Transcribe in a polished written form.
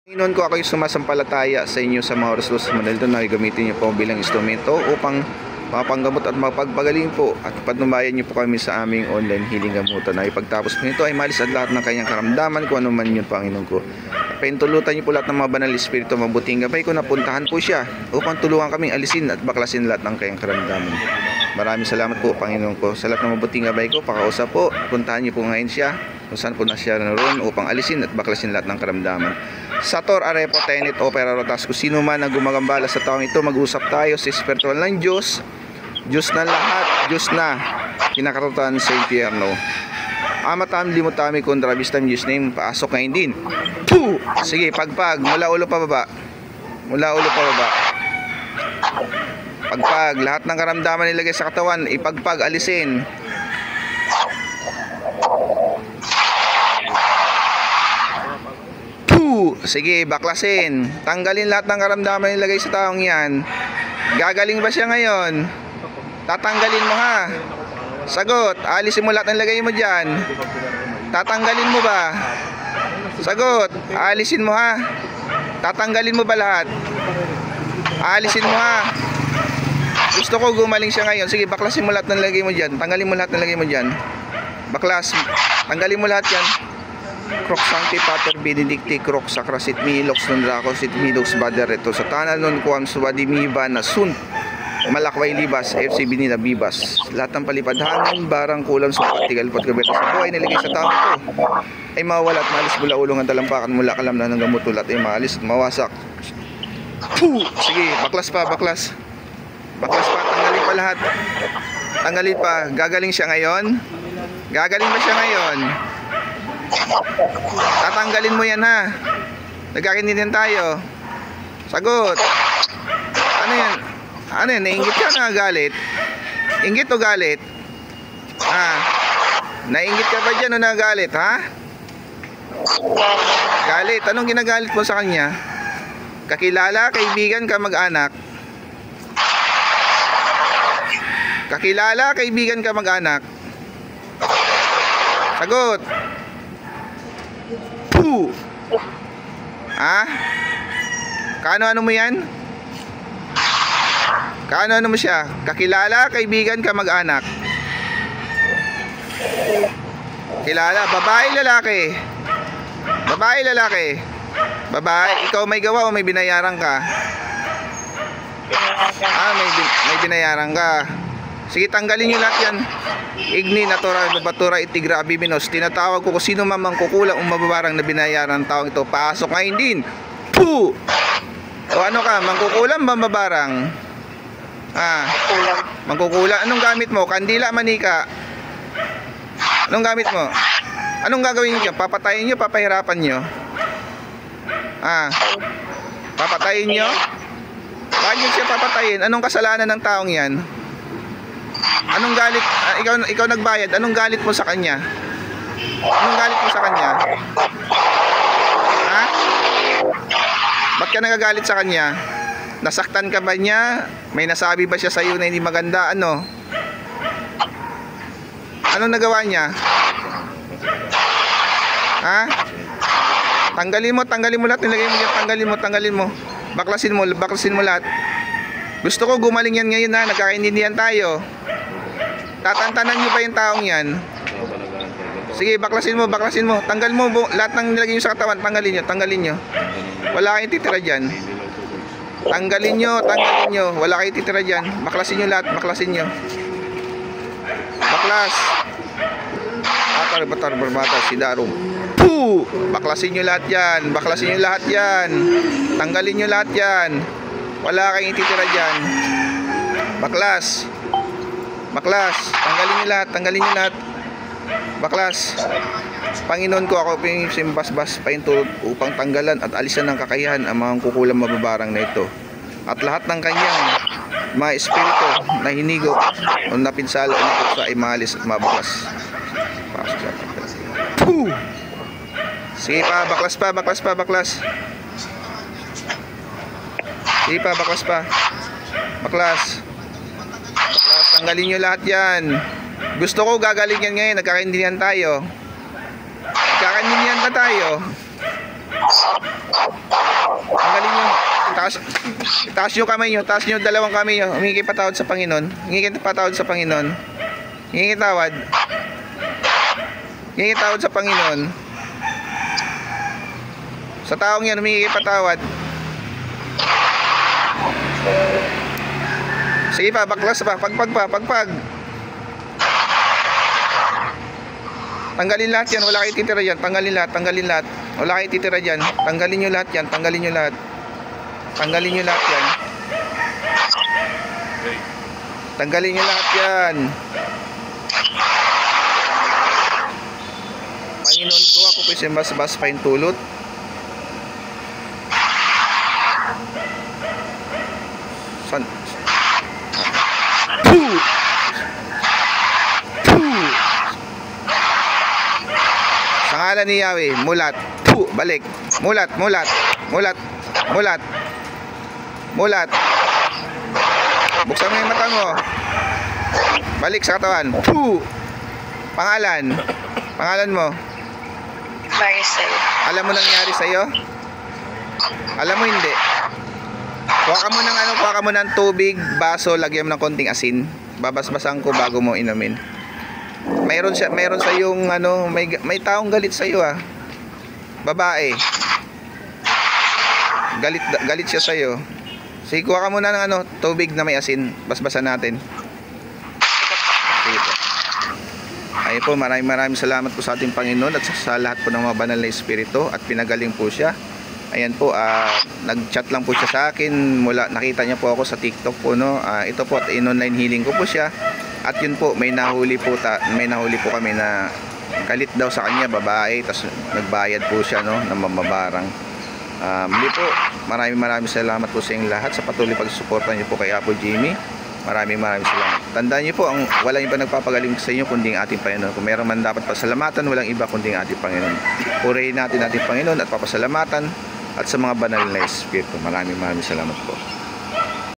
Noon ko ako'y sumasampalataya sa inyo sa mga oras-los manalito na gamitin niyo po bilang instrumento upang mapanggamot at mapagpagaling po at patnubayan niyo po kami sa aming online healing gamutan na ipagtapos po nito ay malis at lahat ng kanyang karamdaman kung ano man yun, Panginoon ko. Paintulutan niyo po lahat ng mga banal espiritu mabuting gabay ko, napuntahan po siya upang tulungan kaming alisin at baklasin lahat ng kanyang karamdaman. Maraming salamat po, Panginoon ko, sa lahat ng mabuting gabay ko. Pakausap po, puntahan niyo po ngayon siya kung saan po na siya naroon upang alisin at baklasin lahat ng karamdaman. Sator Arepo Tenet Opera Rotas, kung sino man ang gumagambala sa taong ito, mag-usap tayo sa espiritual ng Diyos. Diyos na lahat, Diyos na kinakatutan sa impyerno. Amatam limutami kontra bistam Diyos name, paasok ngayon din. Puh! Sige, pagpag, mula ulo pa baba. Mula ulo pa baba. Pagpag, lahat ng karamdaman nilagay sa katawan, ipagpag, alisin. Sige, baklasin. Tanggalin lahat ng karamdaman nilagay sa taong yan. Gagaling ba siya ngayon? Tatanggalin mo ha. Sagot, alisin mo lahat ng lagay mo dyan. Tatanggalin mo ba? Sagot, alisin mo ha. Tatanggalin mo ba lahat? Alisin mo ha. Gusto ko gumaling siya ngayon. Sige, baklasin mo lahat ng lagay mo dyan. Tanggalin mo lahat ng lagay mo dyan. Baklas, tanggalin mo lahat yan. Krok Sancti Pater Benedicti Krok Sacra Sit Milox non Draco Sit Milox Badereto sa tanan non kuam suwadimiba na sun Malakway Libas FC Binila Bibas, lahat ng palipad hangin barang kulang sa patigal pat gabeta sa buhay nilagay sa tao ko ay mawala at maalis mula ulong ang talampakan mula kalamnan ng gamutulat ay maalis at mawasak. Puh! Sige, baklas pa, baklas pa, tanggalin pa lahat, tanggalin pa. Gagaling siya ngayon? Gagaling ba siya ngayon? Tatanggalin mo yan ha. Nagkakintindihan tayo. Sagot. Ano yan? Ano yan? Nainggit ka na galit? Inggit o galit? Nainggit ka ba dyan o nagalit ha? Galit. Anong ginagalit mo sa kanya? Kakilala, kaibigan, kamag-anak? Kakilala, kaibigan, kamag-anak? Sagot. Puh! Kaano-ano mo yan? Kaano-ano mo siya? Kakilala, kaibigan, kamag-anak? Kilala, babae, lalaki? Babae, lalaki? Babae, ikaw may gawa o may binayaran ka? May binayaran ka. Sige, tanggalin nyo lahat yan. Igni, natura, babatura, itigra, bibinos. Tinatawag ko kung sino mamang kukulang o mababarang na binayaran ng taong ito. Pasok ngayon din. Puh! O ano ka, mangkukulang ba mabarang? Mangkukulang. Anong gamit mo? Kandila, manika? Anong gamit mo? Anong gagawin nyo? Papatayin nyo, papahirapan nyo? Papatayin nyo? Bakit siya papatayin? Anong kasalanan ng taong yan? Anong galit? Ikaw nagbayad. Anong galit mo sa kanya? Anong galit mo sa kanya? Ba't ka nagagalit sa kanya? Nasaktan ka ba niya? May nasabi ba siya sa iyo na hindi maganda? Ano? Anong nagawa niya? Tanggalin mo lahat, nilagay mo yan, tanggalin mo. Baklasin mo lahat. Gusto ko gumaling yan ngayon ha, nagkakaintindihan tayo. Tatantanan nyo pa yung taong yan. Sige, baklasin mo. Tanggal mo lahat ng nilagay nyo sa katawan, tanggalin nyo. Wala kayong titira dyan. Tanggalin nyo. Wala kayong titira dyan. Baklasin nyo lahat, baklasin nyo. Baklas. Batar, barbata, sidarum. Puh! Baklasin nyo lahat yan. Tanggalin nyo lahat yan. Wala kayong titira dyan. Baklas. Tanggalin nyo lahat. Baklas. Panginoon ko, ako simbasbas paintulot upang tanggalan at alisan ng kakayahan ang mga kukulang mababarang na ito. At lahat ng kanyang mga espiritu na hinigo o napinsala o napuksa ay maalis at mabaklas. Puh! Sige pa, baklas pa. Sige pa, baklas. Tanggalin nyo lahat yan. Gusto ko gagaling yan ngayon. Nagkakaintindihan tayo. Tanggalin nyo. Taas nyo kamay nyo. Taas nyo dalawang kamay nyo. Humingi patawad sa Panginoon. Humingi patawad sa Panginoon. Humingi tawad. Humingi tawad sa Panginoon. Sa taong yan, humingi patawad. Sige pa, baklas pa. Pagpag pa, pagpag. Tanggalin lahat yan, wala kayo titira dyan. Tanggalin lahat, tanggalin lahat. Wala kayo titira dyan. Tanggalin nyo lahat yan, tanggalin nyo lahat. Tanggalin nyo lahat yan. Tanggalin nyo lahat yan. Panginoon ko, ako po simbas-bas paintulot. San? Puh! Puh! Sa ngalan ni Yahweh, mulat. Puh! Balik. Mulat, mulat. Mulat. Mulat. Mulat. Buksan mo yung mata mo. Balik sa katawan. Puh! Pangalan. Pangalan mo. Maricel. Alam mo nangyari sa'yo? Alam mo hindi. Kuha ka mo ng tubig, baso, lagyan mo ng konting asin. Babasbasan ko bago mo inumin. Mayroon sa yung may taong galit sa iyo Babae. Galit siya sa iyo. Sige, kuha ka muna ng tubig na may asin. Basbasan natin. Sige po. Ayun po, maraming salamat po sa ating Panginoon at sa lahat po ng mga banal na espiritu at pinagaling po siya. Ayan po, nag-chat lang po siya sa akin mula, nakita niya po ako sa TikTok po, no. Ito po, in-online healing ko po siya. At yun po, may nahuli po kami na galit daw sa kanya, babae, tapos nagbayad po siya, no, ng mamabarang. Muli po, maraming salamat po sa inyong lahat sa patuloy pagsuporta niyo po kay Apo Jimmy. Maraming salamat. Tandaan niyo po, walang iba nagpapagaling sa inyo kundi ang ating Panginoon. Kung meron man dapat pasalamatan, walang iba kundi ang ating Panginoon. Purihin natin ating Panginoon at papasalamatan at sa mga banal na espiritu. Maraming salamat po.